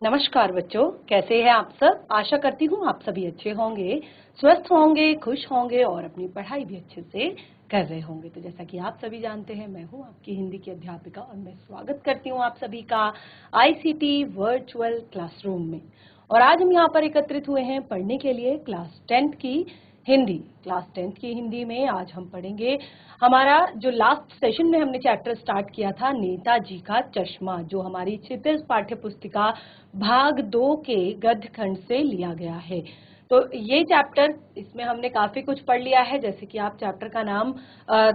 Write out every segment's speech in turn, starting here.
नमस्कार बच्चों, कैसे हैं आप सब। आशा करती हूँ आप सभी अच्छे होंगे, स्वस्थ होंगे, खुश होंगे और अपनी पढ़ाई भी अच्छे से कर रहे होंगे। तो जैसा कि आप सभी जानते हैं, मैं हूँ आपकी हिंदी की अध्यापिका और मैं स्वागत करती हूँ आप सभी का आईसीटी वर्चुअल क्लासरूम में। और आज हम यहाँ पर एकत्रित हुए हैं पढ़ने के लिए क्लास 10th की हिंदी। क्लास 10th की हिंदी में आज हम पढ़ेंगे हमारा जो लास्ट सेशन में हमने चैप्टर स्टार्ट किया था, नेताजी का चश्मा, जो हमारी क्षितिज पाठ्य पुस्तिका भाग 2 के गद्य खंड से लिया गया है। तो ये चैप्टर, इसमें हमने काफी कुछ पढ़ लिया है। जैसे कि आप चैप्टर का नाम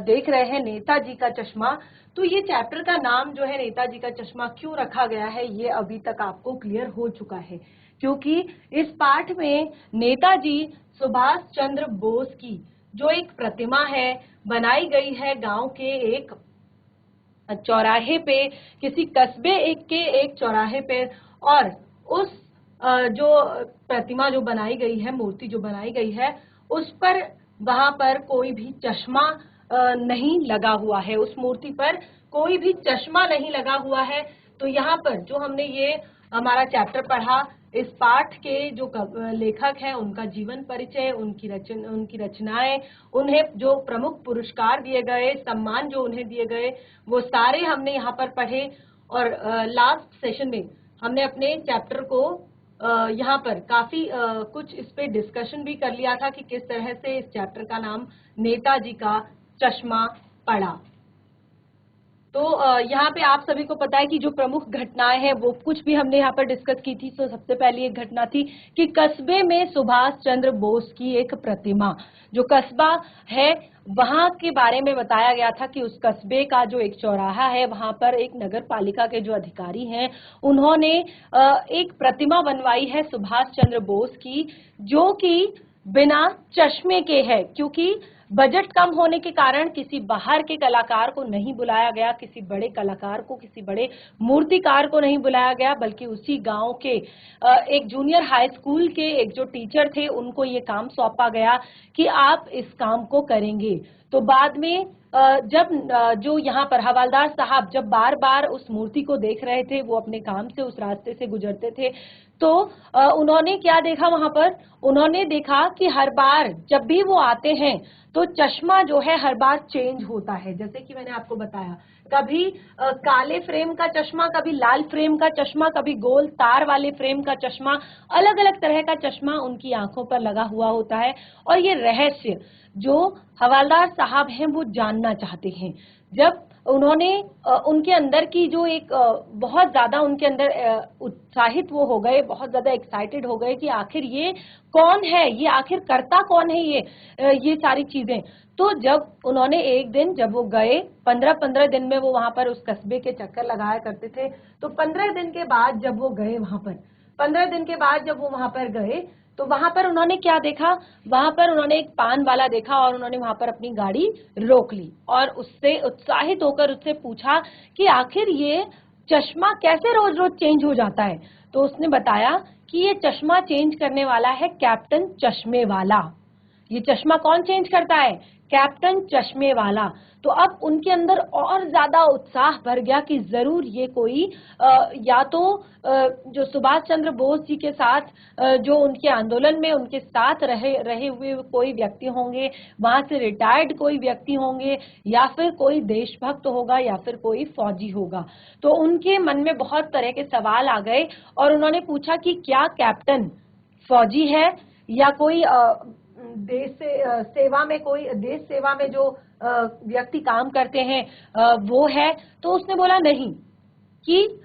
देख रहे हैं, नेताजी का चश्मा। तो ये चैप्टर का नाम जो है नेताजी का चश्मा क्यों रखा गया है, ये अभी तक आपको क्लियर हो चुका है, क्योंकि इस पाठ में नेताजी सुभाष चंद्र बोस की जो एक प्रतिमा है बनाई गई है गांव के एक चौराहे पे, किसी कस्बे के एक चौराहे पे। और उस जो प्रतिमा जो बनाई गई है, मूर्ति जो बनाई गई है, उस पर वहां पर कोई भी चश्मा नहीं लगा हुआ है। उस मूर्ति पर कोई भी चश्मा नहीं लगा हुआ है। तो यहाँ पर जो हमने ये हमारा चैप्टर पढ़ा, इस पाठ के जो लेखक हैं उनका जीवन परिचय, उनकी रचनाएं, उन्हें जो प्रमुख पुरस्कार दिए गए, सम्मान जो उन्हें दिए गए, वो सारे हमने यहाँ पर पढ़े। और लास्ट सेशन में हमने अपने चैप्टर को यहाँ पर काफी कुछ इस पे डिस्कशन भी कर लिया था कि किस तरह से इस चैप्टर का नाम नेताजी का चश्मा पड़ा। तो यहाँ पे आप सभी को पता है कि जो प्रमुख घटनाएं हैं वो कुछ भी हमने यहाँ पर डिस्कस की थी। तो सबसे पहली एक घटना थी कि कस्बे में सुभाष चंद्र बोस की एक प्रतिमा, जो कस्बा है वहां के बारे में बताया गया था कि उस कस्बे का जो एक चौराहा है, वहां पर एक नगर पालिका के जो अधिकारी हैं उन्होंने एक प्रतिमा बनवाई है सुभाष चंद्र बोस की, जो कि बिना चश्मे के है। क्योंकि बजट कम होने के कारण किसी बाहर के कलाकार को नहीं बुलाया गया, किसी बड़े कलाकार को, किसी बड़े मूर्तिकार को नहीं बुलाया गया, बल्कि उसी गांव के एक जूनियर हाई स्कूल के एक जो टीचर थे उनको ये काम सौंपा गया कि आप इस काम को करेंगे। तो बाद में जब जो यहाँ पर हवलदार साहब जब बार बार उस मूर्ति को देख रहे थे, वो अपने काम से उस रास्ते से गुजरते थे, तो उन्होंने क्या देखा वहां पर, उन्होंने देखा कि हर बार जब भी वो आते हैं तो चश्मा जो है हर बार चेंज होता है। जैसे कि मैंने आपको बताया, कभी काले फ्रेम का चश्मा, कभी लाल फ्रेम का चश्मा, कभी गोल तार वाले फ्रेम का चश्मा, अलग अलग तरह का चश्मा उनकी आंखों पर लगा हुआ होता है। और ये रहस्य जो हवलदार साहब हैं वो जानना चाहते हैं। जब उन्होंने उनके अंदर की जो एक बहुत ज्यादा उनके अंदर उत्साहित वो हो गए, बहुत ज्यादा एक्साइटेड हो गए कि आखिर ये कौन है, ये आखिर करता कौन है ये सारी चीजें। तो जब उन्होंने एक दिन जब वो गए, 15-15 दिन में वो वहां पर उस कस्बे के चक्कर लगाया करते थे। तो 15 दिन के बाद जब वो गए वहां पर, 15 दिन के बाद जब वो वहां पर गए, तो वहां पर उन्होंने क्या देखा, वहां पर उन्होंने एक पान वाला देखा और उन्होंने वहां पर अपनी गाड़ी रोक ली और उससे उत्साहित होकर उससे पूछा कि आखिर ये चश्मा कैसे रोज रोज चेंज हो जाता है। तो उसने बताया कि ये चश्मा चेंज करने वाला है कैप्टन चश्मे वाला। ये चश्मा कौन चेंज करता है? कैप्टन चश्मे वाला। तो अब उनके अंदर और ज्यादा उत्साह भर गया कि जरूर ये कोई या तो जो सुभाष चंद्र बोस जी के साथ जो उनके आंदोलन में उनके साथ रहे हुए कोई व्यक्ति होंगे, वहां से रिटायर्ड कोई व्यक्ति होंगे, या फिर कोई देशभक्त होगा, या फिर कोई फौजी होगा। तो उनके मन में बहुत तरह के सवाल आ गए और उन्होंने पूछा कि क्या कैप्टन फौजी है या कोई देश से सेवा में, कोई देश सेवा में जो व्यक्ति काम करते हैं वो है। तो उसने बोला नहीं, कि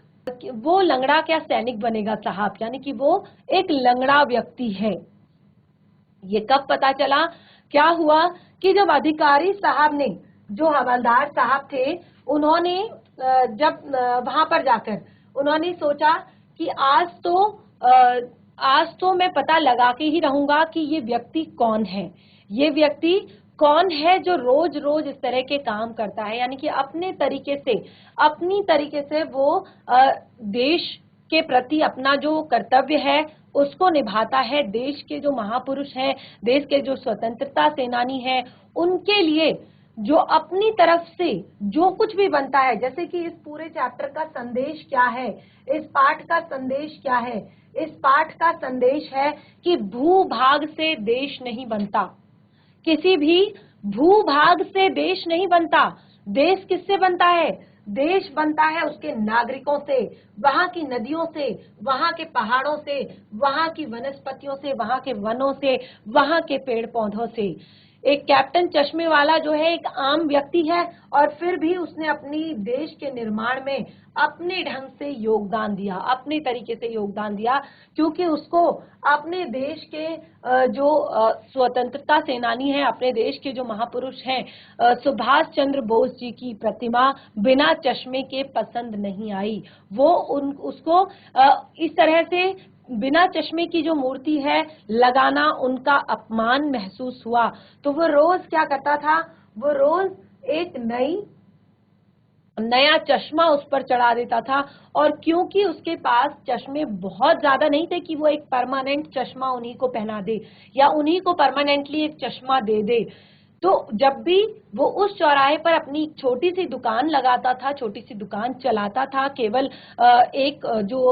वो लंगड़ा क्या सैनिक बनेगा साहब, यानी कि वो एक लंगड़ा व्यक्ति है। ये कब पता चला, क्या हुआ कि जब अधिकारी साहब ने, जो हवलदार साहब थे, उन्होंने जब वहां पर जाकर उन्होंने सोचा कि आज तो मैं पता लगा के ही रहूंगा कि ये व्यक्ति कौन है, ये व्यक्ति कौन है जो रोज रोज इस तरह के काम करता है, यानी कि अपनी तरीके से वो देश के प्रति अपना जो कर्तव्य है उसको निभाता है। देश के जो महापुरुष हैं, देश के जो स्वतंत्रता सेनानी हैं, उनके लिए जो अपनी तरफ से जो कुछ भी बनता है, जैसे कि इस पूरे चैप्टर का संदेश क्या है, इस पाठ का संदेश क्या है, इस पाठ का संदेश है कि भूभाग से देश नहीं बनता, किसी भी भूभाग से देश नहीं बनता। देश किससे बनता है? देश बनता है उसके नागरिकों से, वहां की नदियों से, वहां के पहाड़ों से, वहां की वनस्पतियों से, वहां के वनों से, वहां के पेड़ पौधों से। एक कैप्टन चश्मे वाला जो है एक आम व्यक्ति है और फिर भी उसने अपनी देश के निर्माण में अपने ढंग से योगदान दिया, अपने तरीके से योगदान दिया, क्योंकि उसको अपने देश के जो स्वतंत्रता सेनानी हैं, अपने देश के जो महापुरुष हैं, सुभाष चंद्र बोस जी की प्रतिमा बिना चश्मे के पसंद नहीं आई। वो उसको इस तरह से बिना चश्मे की जो मूर्ति है लगाना उनका अपमान महसूस हुआ। तो वो रोज क्या करता था? वो रोज एक नया चश्मा उस पर चढ़ा देता था। और क्योंकि उसके पास चश्मे बहुत ज्यादा नहीं थे कि वो एक परमानेंट चश्मा उन्हीं को पहना दे या उन्हीं को परमानेंटली एक चश्मा दे दे, तो जब भी वो उस चौराहे पर अपनी छोटी सी दुकान लगाता था, छोटी सी दुकान चलाता था, केवल एक जो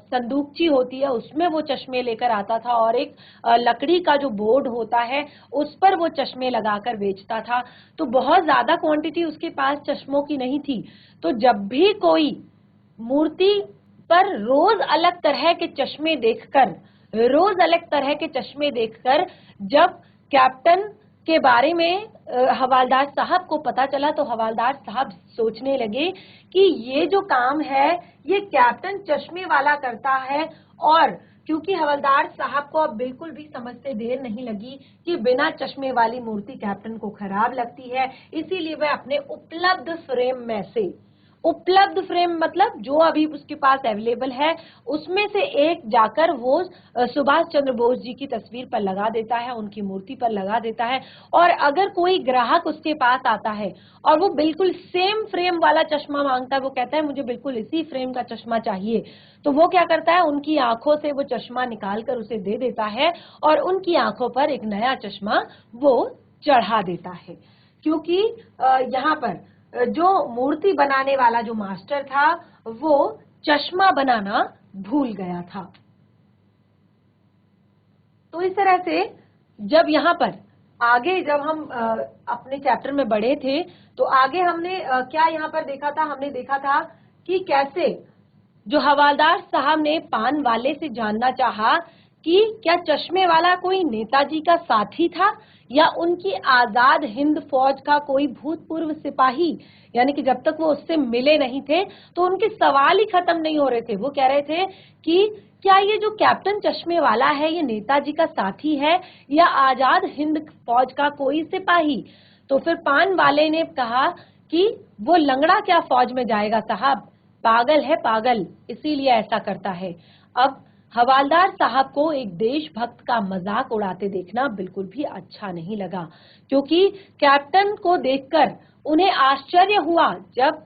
संदूकची होती है उसमें वो चश्मे लेकर आता था और एक लकड़ी का जो बोर्ड होता है उस पर वो चश्मे लगाकर बेचता था। तो बहुत ज्यादा क्वांटिटी उसके पास चश्मों की नहीं थी। तो जब भी कोई मूर्ति पर रोज अलग तरह के चश्मे देखकर, रोज अलग तरह के चश्मे देखकर जब कैप्टन के बारे में हवालदार साहब को पता चला, तो हवालदार साहब सोचने लगे कि ये जो काम है ये कैप्टन चश्मे वाला करता है। और क्योंकि हवलदार साहब को अब बिल्कुल भी समझते देर नहीं लगी कि बिना चश्मे वाली मूर्ति कैप्टन को खराब लगती है, इसीलिए वह अपने उपलब्ध फ्रेम में से, उपलब्ध फ्रेम मतलब जो अभी उसके पास अवेलेबल है उसमें से एक जाकर वो सुभाष चंद्र बोस जी की तस्वीर पर लगा देता है, उनकी मूर्ति पर लगा देता है। और अगर कोई ग्राहक उसके पास आता है और वो बिल्कुल सेम फ्रेम वाला चश्मा मांगता है, वो कहता है मुझे बिल्कुल इसी फ्रेम का चश्मा चाहिए, तो वो क्या करता है? उनकी आंखों से वो चश्मा निकाल कर उसे दे देता है और उनकी आंखों पर एक नया चश्मा वो चढ़ा देता है। क्योंकि यहाँ पर जो मूर्ति बनाने वाला जो मास्टर था वो चश्मा बनाना भूल गया था। तो इस तरह से जब यहाँ पर आगे जब हम अपने चैप्टर में बढ़े थे तो आगे हमने क्या यहाँ पर देखा था? हमने देखा था कि कैसे जो हवालदार साहब ने पान वाले से जानना चाहा कि क्या चश्मे वाला कोई नेताजी का साथी था या उनकी आजाद हिंद फौज का कोई भूतपूर्व सिपाही। यानी कि जब तक वो उससे मिले नहीं थे तो उनके सवाल ही खत्म नहीं हो रहे थे। वो कह रहे थे कि क्या ये जो कैप्टन चश्मे वाला है ये नेताजी का साथी है या आजाद हिंद फौज का कोई सिपाही। तो फिर पान वाले ने कहा कि वो लंगड़ा क्या फौज में जाएगा साहब, पागल है पागल, इसीलिए ऐसा करता है। अब हवालदार साहब को एक देशभक्त का मजाक उड़ाते देखना बिल्कुल भी अच्छा नहीं लगा, क्योंकि कैप्टन को देखकर उन्हें आश्चर्य हुआ जब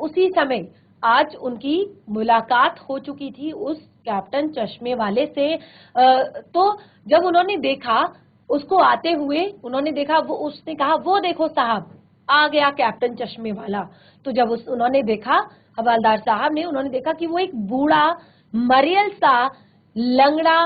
उसी समय आज उनकी मुलाकात हो चुकी थी उस कैप्टन चश्मे वाले से। तो जब उन्होंने देखा उसको आते हुए, उन्होंने देखा, वो उसने कहा वो देखो साहब आ गया कैप्टन चश्मे वाला। तो जब उन्होंने देखा, हवालदार साहब ने, उन्होंने देखा कि वो एक बूढ़ा मरियल सा लंगड़ा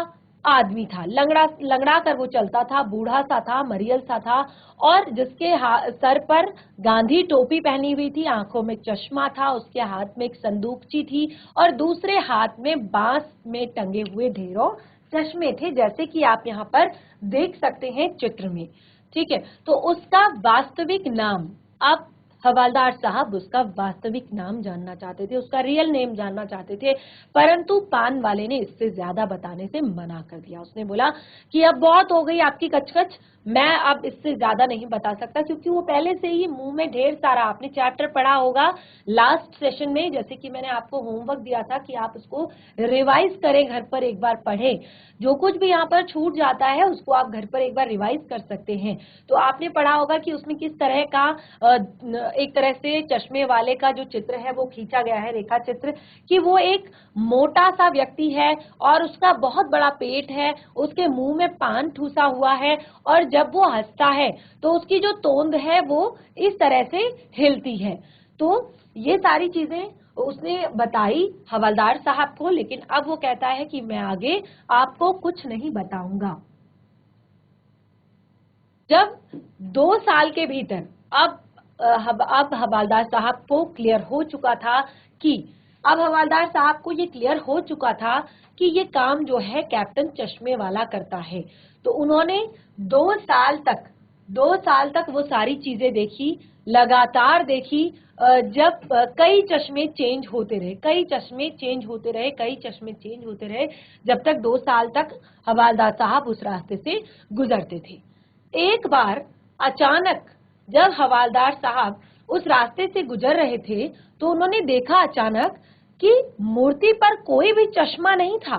आदमी था, लंगड़ा कर वो चलता था, बूढ़ा सा था, मरियल सा था और जिसके सर पर गांधी टोपी पहनी हुई थी, आंखों में चश्मा था, उसके हाथ में एक संदूकची थी और दूसरे हाथ में बांस में टंगे हुए ढेरों चश्मे थे, जैसे कि आप यहाँ पर देख सकते हैं चित्र में। ठीक है, तो उसका वास्तविक नाम, आप हवालदार साहब उसका वास्तविक नाम जानना चाहते थे, उसका रियल नेम जानना चाहते थे, परंतु पान वाले ने इससे ज्यादा बताने से मना कर दिया। उसने बोला कि अब बहुत हो गई आपकी कचकच, मैं अब इससे ज्यादा नहीं बता सकता, क्योंकि वो पहले से ही मुंह में ढेर सारा, आपने चैप्टर पढ़ा होगा लास्ट सेशन में, जैसे कि मैंने आपको होमवर्क दिया था कि आप उसको रिवाइज करें, घर पर एक बार पढ़ें, जो कुछ भी यहाँ पर छूट जाता है उसको आप घर पर एक बार रिवाइज कर सकते हैं। तो आपने पढ़ा होगा कि उसमें किस तरह का एक तरह से चश्मे वाले का जो चित्र है वो खींचा गया है, रेखा चित्र, कि वो एक मोटा सा व्यक्ति है और उसका बहुत बड़ा पेट है, उसके मुंह में पान ठूसा हुआ है और जब वो हंसता है तो उसकी जो तोंद है वो इस तरह से हिलती है। तो ये सारी चीजें उसने बताई हवलदार साहब को, लेकिन अब वो कहता है कि मैं आगे आपको कुछ नहीं बताऊंगा। जब 2 साल के भीतर अब हवलदार साहब को क्लियर हो चुका था कि अब हवलदार साहब को ये क्लियर हो चुका था कि ये काम जो है कैप्टन चश्मे वाला करता है। तो उन्होंने 2 साल तक वो सारी चीजें देखी, लगातार देखी। जब कई चश्मे चेंज होते रहे, जब तक 2 साल तक हवलदार साहब उस रास्ते से गुजरते थे। एक बार अचानक जब हवलदार साहब उस रास्ते से गुजर रहे थे तो उन्होंने देखा अचानक कि मूर्ति पर कोई भी चश्मा नहीं था।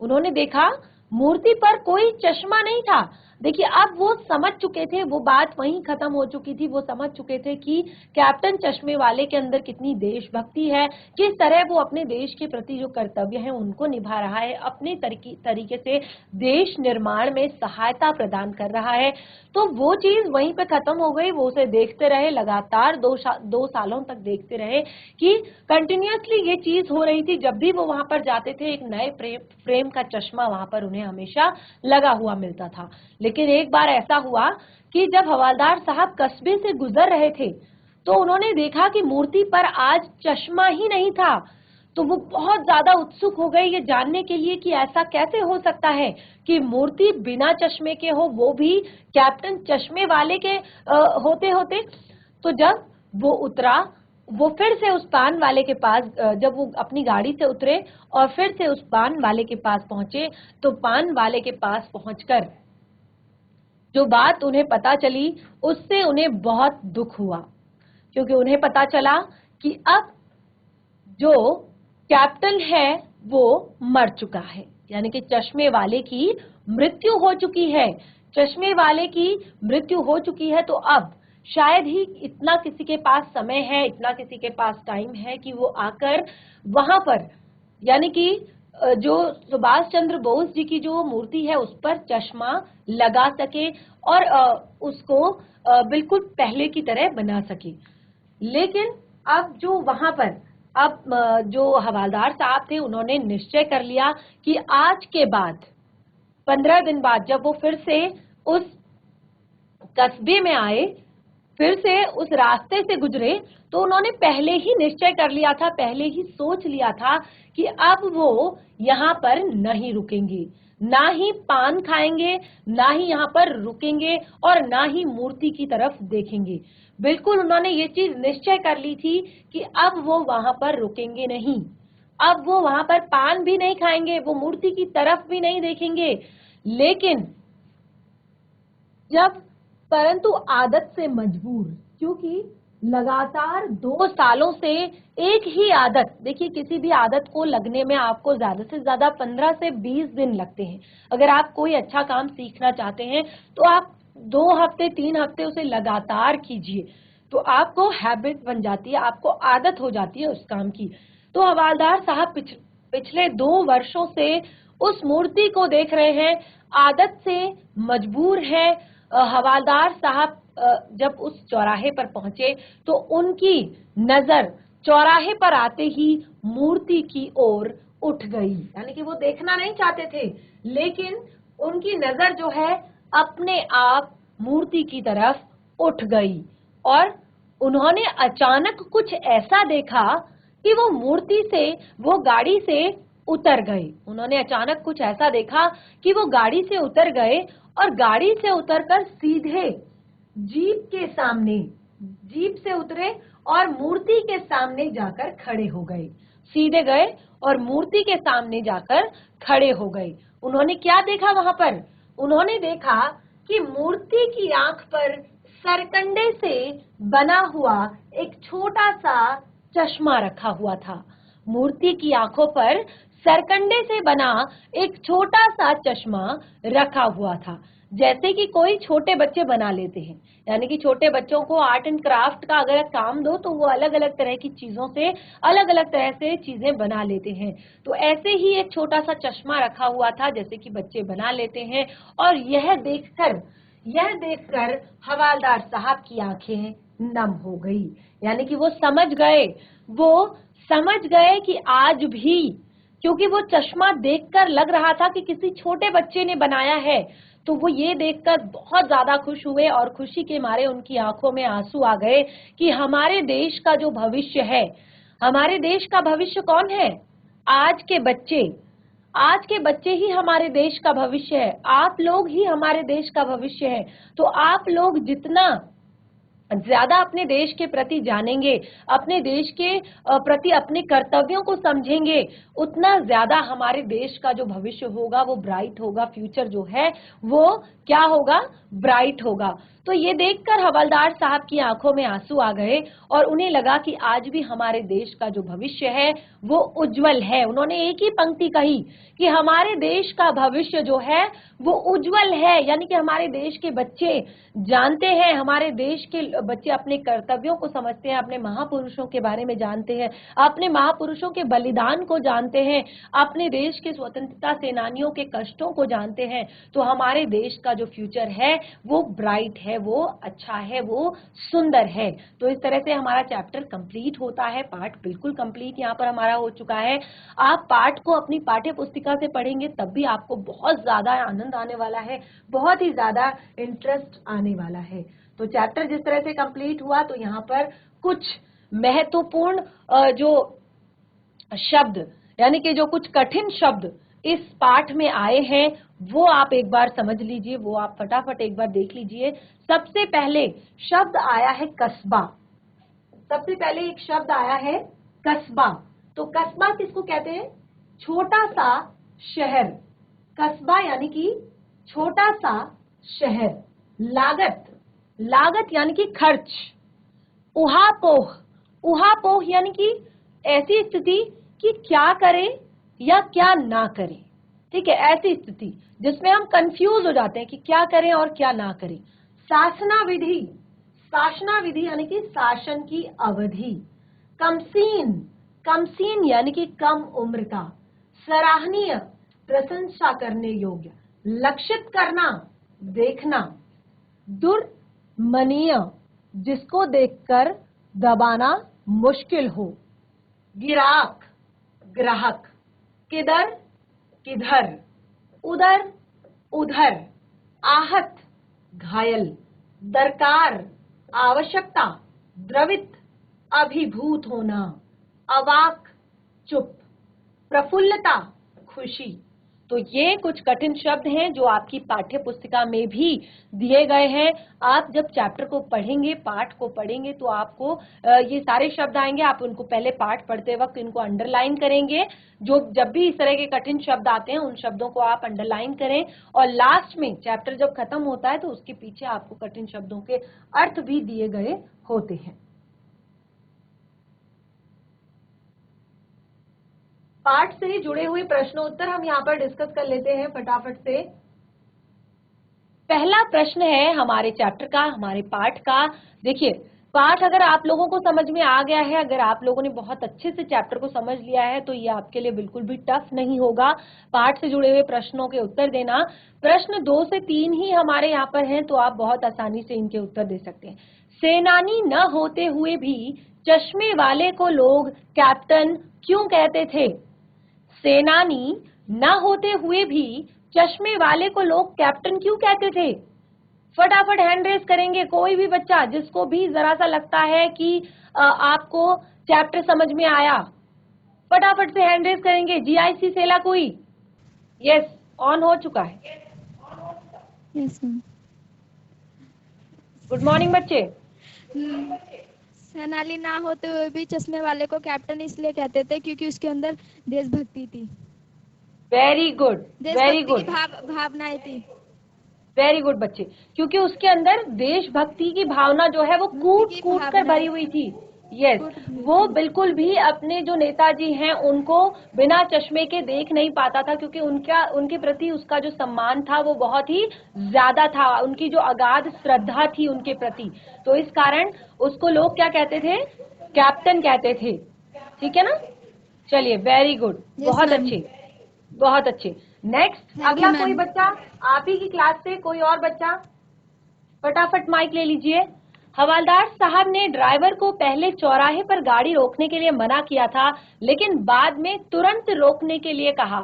उन्होंने देखा मूर्ति पर कोई चश्मा नहीं था। देखिए, अब वो समझ चुके थे, वो बात वहीं खत्म हो चुकी थी। वो समझ चुके थे कि कैप्टन चश्मे वाले के अंदर कितनी देशभक्ति है, किस तरह वो अपने देश के प्रति जो कर्तव्य है उनको निभा रहा है, अपने तरीके से देश निर्माण में सहायता प्रदान कर रहा है। तो वो चीज वहीं पे खत्म हो गई। वो उसे देखते रहे, लगातार 2 सालों तक देखते रहे कि कंटिन्यूअसली ये चीज हो रही थी। जब भी वो वहां पर जाते थे एक नए फ्रेम का चश्मा वहां पर उन्हें हमेशा लगा हुआ मिलता था। लेकिन एक बार ऐसा हुआ कि जब हवलदार साहब कस्बे से गुजर रहे थे तो उन्होंने देखा कि मूर्ति पर आज चश्मा ही नहीं था। तो वो बहुत ज्यादा उत्सुक हो गए ये जानने के लिए कि ऐसा कैसे हो सकता है कि मूर्ति बिना चश्मे के हो, वो भी कैप्टन चश्मे वाले के होते होते। तो जब वो उतरा, वो फिर से उस पान वाले के पास, जब वो अपनी गाड़ी से उतरे और फिर से उस पान वाले के पास पहुंचे, तो पान वाले के पास पहुंचकर जो बात उन्हें पता चली उससे उन्हें बहुत दुख हुआ, क्योंकि उन्हें पता चला कि अब जो कैप्टन है वो मर चुका है, यानी कि चश्मे वाले की मृत्यु हो चुकी है। चश्मे वाले की मृत्यु हो चुकी है तो अब शायद ही इतना किसी के पास समय है, इतना किसी के पास टाइम है कि वो आकर वहां पर, यानी कि जो सुभाष चंद्र बोस जी की जो मूर्ति है उस पर चश्मा लगा सके और उसको बिल्कुल पहले की तरह बना सके। लेकिन अब जो वहां पर जो हवलदार साहब थे उन्होंने निश्चय कर लिया कि आज के बाद 15 दिन बाद जब वो फिर से उस कस्बे में आए, फिर से उस रास्ते से गुजरे, तो उन्होंने पहले ही निश्चय कर लिया था, पहले ही सोच लिया था कि अब वो यहाँ पर नहीं रुकेंगे, ना ही पान खाएंगे, ना ही यहाँ पर रुकेंगे और ना ही मूर्ति की तरफ देखेंगे। बिल्कुल उन्होंने ये चीज निश्चय कर ली थी कि अब वो वहां पर रुकेंगे नहीं, अब वो वहां पर पान भी नहीं खाएंगे, वो मूर्ति की तरफ भी नहीं देखेंगे। लेकिन परंतु आदत से मजबूर, क्योंकि लगातार 2 सालों से एक ही आदत, देखिए किसी भी आदत को लगने में आपको ज्यादा से ज्यादा 15 से 20 दिन लगते हैं। अगर आप कोई अच्छा काम सीखना चाहते हैं तो आप 2 हफ्ते 3 हफ्ते उसे लगातार कीजिए, तो आपको हैबिट बन जाती है, आपको आदत हो जाती है उस काम की। तो हवलदार साहब पिछले 2 वर्षों से उस मूर्ति को देख रहे हैं, आदत से मजबूर है। हवलदार साहब जब उस चौराहे पर पहुंचे तो उनकी नजर चौराहे पर आते ही मूर्ति की ओर उठ गई, यानी कि वो देखना नहीं चाहते थे, लेकिन उनकी नजर जो है अपने आप मूर्ति की तरफ उठ गई और उन्होंने अचानक कुछ ऐसा देखा कि वो मूर्ति से, वो गाड़ी से उतर गए। उन्होंने अचानक कुछ ऐसा देखा कि वो गाड़ी से उतर गए और गाड़ी से उतरकर सीधे जीप से उतरे और मूर्ति के सामने जाकर खड़े हो गए। सीधे गए और मूर्ति के सामने जाकर खड़े हो गए। उन्होंने क्या देखा वहां पर? उन्होंने देखा कि मूर्ति की आंख पर सरकंडे से बना हुआ एक छोटा सा चश्मा रखा हुआ था। मूर्ति की आंखों पर सरकंडे से बना एक छोटा सा चश्मा रखा हुआ था, जैसे कि कोई छोटे बच्चे बना लेते हैं। यानी कि छोटे बच्चों को आर्ट एंड क्राफ्ट का अगर काम दो तो वो अलग अलग तरह की चीजों से, अलग अलग तरह से चीजें बना लेते हैं। तो ऐसे ही एक छोटा सा चश्मा रखा हुआ था जैसे कि बच्चे बना लेते हैं। और यह देखकर यह देखकर हवालदार साहब की आंखें नम हो गई। यानी कि वो समझ गए कि आज भी, क्योंकि वो चश्मा देखकर लग रहा था कि किसी छोटे बच्चे ने बनाया है, तो वो ये देखकर बहुत ज्यादा खुश हुए और खुशी के मारे उनकी आंखों में आंसू आ गए कि हमारे देश का जो भविष्य है, हमारे देश का भविष्य कौन है? आज के बच्चे। आज के बच्चे ही हमारे देश का भविष्य है, आप लोग ही हमारे देश का भविष्य है। तो आप लोग जितना ज्यादा अपने देश के प्रति जानेंगे, अपने देश के प्रति अपने कर्तव्यों को समझेंगे, उतना ज्यादा हमारे देश का जो भविष्य होगा वो ब्राइट होगा, फ्यूचर जो है वो क्या होगा? ब्राइट होगा। तो ये देखकर हवलदार साहब की आंखों में आंसू आ गए और उन्हें लगा कि आज भी हमारे देश का जो भविष्य है वो उज्जवल है। उन्होंने एक ही पंक्ति कही कि हमारे देश का भविष्य जो है वो उज्जवल है। यानी कि हमारे देश के बच्चे जानते हैं, हमारे देश के बच्चे अपने कर्तव्यों को समझते हैं, अपने महापुरुषों के बारे में जानते हैं, अपने महापुरुषों के बलिदान को जानते हैं, अपने देश के स्वतंत्रता सेनानियों के कष्टों को जानते हैं। तो हमारे देश का जो फ्यूचर है वो ब्राइट है, वो अच्छा है, वो सुंदर है। तो इस तरह से हमारा चैप्टर कंप्लीट होता है। पाठ बिल्कुल कंप्लीट यहाँ पर हमारा हो चुका है। आप पाठ को अपनी पाठ्य पुस्तिका से पढ़ेंगे तब भी आपको बहुत ज्यादा आनंद आने वाला है, बहुत ही ज्यादा इंटरेस्ट आने वाला है। तो चैप्टर जिस तरह से कंप्लीट हुआ, तो यहाँ पर कुछ महत्वपूर्ण जो शब्द, यानी कि जो कुछ कठिन शब्द इस पाठ में आए हैं वो आप एक बार समझ लीजिए, वो आप फटाफट एक बार देख लीजिए। सबसे पहले शब्द आया है कस्बा। सबसे पहले एक शब्द आया है कस्बा। तो कस्बा किसको कहते हैं? छोटा सा शहर। कस्बा यानी कि छोटा सा शहर। लागत, लागत यानी कि खर्च। उहापोह, उहापोह यानी कि ऐसी स्थिति कि क्या करें या क्या ना करें। ठीक है, ऐसी स्थिति जिसमें हम कंफ्यूज हो जाते हैं कि क्या करें और क्या ना करें। शासना विधि, शासना विधि यानी कि शासन की अवधि। कमसीन, कमसीन यानी कि कम उम्र का। सराहनीय, प्रशंसा करने योग्य। लक्षित करना, देखना। दुर्मनीय, जिसको देखकर दबाना मुश्किल हो। गिराक, ग्राहक। किधर, किधर। उधर, उधर। आहत, घायल। दरकार, आवश्यकता। द्रवित, अभिभूत होना। अवाक, चुप। प्रफुल्लता, खुशी। तो ये कुछ कठिन शब्द हैं जो आपकी पाठ्य पुस्तिका में भी दिए गए हैं। आप जब चैप्टर को पढ़ेंगे, पाठ को पढ़ेंगे, तो आपको ये सारे शब्द आएंगे। आप उनको पहले पाठ पढ़ते वक्त इनको अंडरलाइन करेंगे। जो जब भी इस तरह के कठिन शब्द आते हैं उन शब्दों को आप अंडरलाइन करें, और लास्ट में चैप्टर जब खत्म होता है तो उसके पीछे आपको कठिन शब्दों के अर्थ भी दिए गए होते हैं। पाठ से जुड़े हुए प्रश्नों उत्तर हम यहाँ पर डिस्कस कर लेते हैं फटाफट से। पहला प्रश्न है हमारे चैप्टर का, हमारे पाठ का। देखिए, पाठ अगर आप लोगों को समझ में आ गया है, अगर आप लोगों ने बहुत अच्छे से चैप्टर को समझ लिया है, तो ये आपके लिए बिल्कुल भी टफ नहीं होगा पाठ से जुड़े हुए प्रश्नों के उत्तर देना। प्रश्न 2 से 3 ही हमारे यहाँ पर हैं, तो आप बहुत आसानी से इनके उत्तर दे सकते हैं। सेनानी न होते हुए भी चश्मे वाले को लोग कैप्टन क्यों कहते थे? सेनानी न होते हुए भी चश्मे वाले को लोग कैप्टन क्यों कहते थे? फटाफट हैंड रेस करेंगे कोई भी बच्चा जिसको भी जरा सा लगता है कि आपको चैप्टर समझ में आया। फटाफट से हैंड रेस करेंगे। जीआईसी सेला कोई? यस, ऑन हो चुका है। Yes ma'am. गुड मॉर्निंग बच्चे। सेनानी ना होते हुए भी चश्मे वाले को कैप्टन इसलिए कहते थे क्योंकि उसके अंदर देशभक्ति थी। वेरी गुड, वेरी देशभक्ति गुड, की भावनाएं थी। वेरी गुड बच्चे, क्योंकि उसके अंदर देशभक्ति की भावना जो है वो कूट कूट कर भरी हुई थी। यस, वो बिल्कुल भी अपने जो नेताजी हैं उनको बिना चश्मे के देख नहीं पाता था, क्योंकि उनके प्रति उसका जो सम्मान था वो बहुत ही ज्यादा था, उनकी जो अगाध श्रद्धा थी उनके प्रति। तो इस कारण उसको लोग क्या कहते थे? कैप्टन कहते थे। ठीक है ना? चलिए, वेरी गुड, बहुत अच्छे, बहुत अच्छे। नेक्स्ट, अगला कोई बच्चा आप ही की क्लास से, कोई और बच्चा? फटाफट माइक ले लीजिए। हवालदार साहब ने ड्राइवर को पहले चौराहे पर गाड़ी रोकने के लिए मना किया था, लेकिन बाद में तुरंत रोकने के लिए कहा।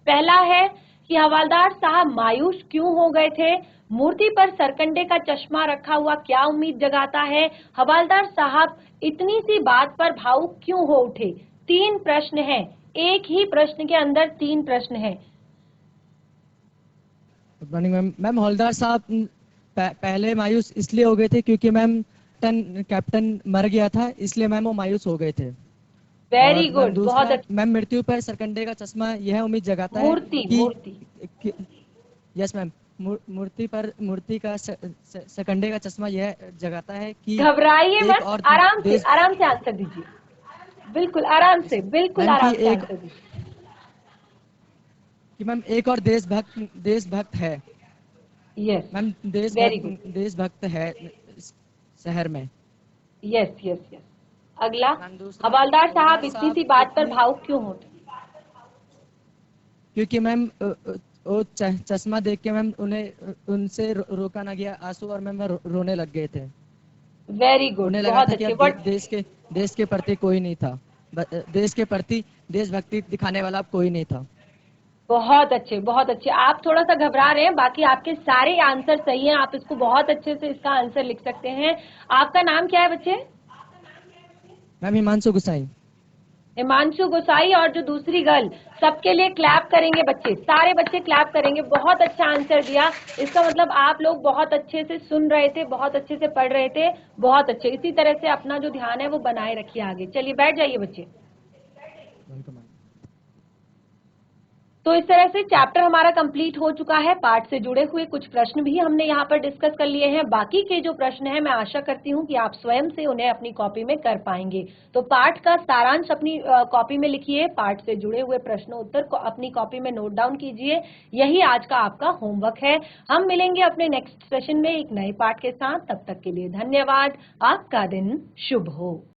पहला है कि हवालदार साहब मायूस क्यों हो गए थे, मूर्ति पर सरकंडे का चश्मा रखा हुआ क्या उम्मीद जगाता है, हवालदार साहब इतनी सी बात पर भावुक क्यों हो उठे। 3 प्रश्न हैं, एक ही प्रश्न के अंदर 3 प्रश्न हैं। Good morning ma'am. मैम हवलदार साहब पहले मायूस इसलिए हो गए थे क्योंकि मैम कैप्टन मर गया था, इसलिए मैम वो मायूस हो गए थे। वेरी और मैम गुड, बहुत दूसरा, अच्छा। मैम मृत्यु पर सरकंडे का चश्मा यह उम्मीद जगाता है मूर्ति यस मैम, मूर्ति का सरकंडे का चश्मा यह जगाता है कि घबराइए एक मत, और आराम से देश आंसर दीजिए। बिल्कुल आराम से, बिल्कुल मैम आराम कि से एक आंसर दीजिए। कि मैम एक और देशभक्त है यस, मैम, वेरी गुड। देशभक्त है शहर में। Yes yes yes. अगला, मैम दूसरा, हवालदार साहब हवलदार इतनी साहब सी बात पर इतने भावुक क्यों होते। क्योंकि मैम वो चश्मा देख के मैम उन्हें उनसे रोका ना गया आंसू, और मैम रोने लग गए थे। वेरी गुड, उन्हें लगा बहुत था कि अच्छे। अब देश के प्रति कोई नहीं था, देश के प्रति देशभक्ति दिखाने वाला अब कोई नहीं था। बहुत अच्छे, बहुत अच्छे। आप थोड़ा सा घबरा रहे हैं, बाकी आपके सारे आंसर सही हैं। आप इसको बहुत अच्छे से इसका आंसर लिख सकते हैं। आपका नाम क्या है बच्चे? मैम हिमांशु गुसाई। हिमांशु गोसाई। और जो दूसरी गर्ल, सबके लिए क्लैप करेंगे बच्चे, सारे बच्चे क्लैप करेंगे। बहुत अच्छा आंसर दिया, इसका मतलब आप लोग बहुत अच्छे से सुन रहे थे, बहुत अच्छे से पढ़ रहे थे। बहुत अच्छे, इसी तरह से अपना जो ध्यान है वो बनाए रखिए आगे। चलिए बैठ जाइए बच्चे। तो इस तरह से चैप्टर हमारा कंप्लीट हो चुका है। पाठ से जुड़े हुए कुछ प्रश्न भी हमने यहाँ पर डिस्कस कर लिए हैं। बाकी के जो प्रश्न हैं मैं आशा करती हूँ कि आप स्वयं से उन्हें अपनी कॉपी में कर पाएंगे। तो पाठ का सारांश अपनी कॉपी में लिखिए, पाठ से जुड़े हुए प्रश्न उत्तर को अपनी कॉपी में नोट डाउन कीजिए। यही आज का आपका होमवर्क है। हम मिलेंगे अपने नेक्स्ट सेशन में एक नए पाठ के साथ। तब तक के लिए धन्यवाद। आपका दिन शुभ हो।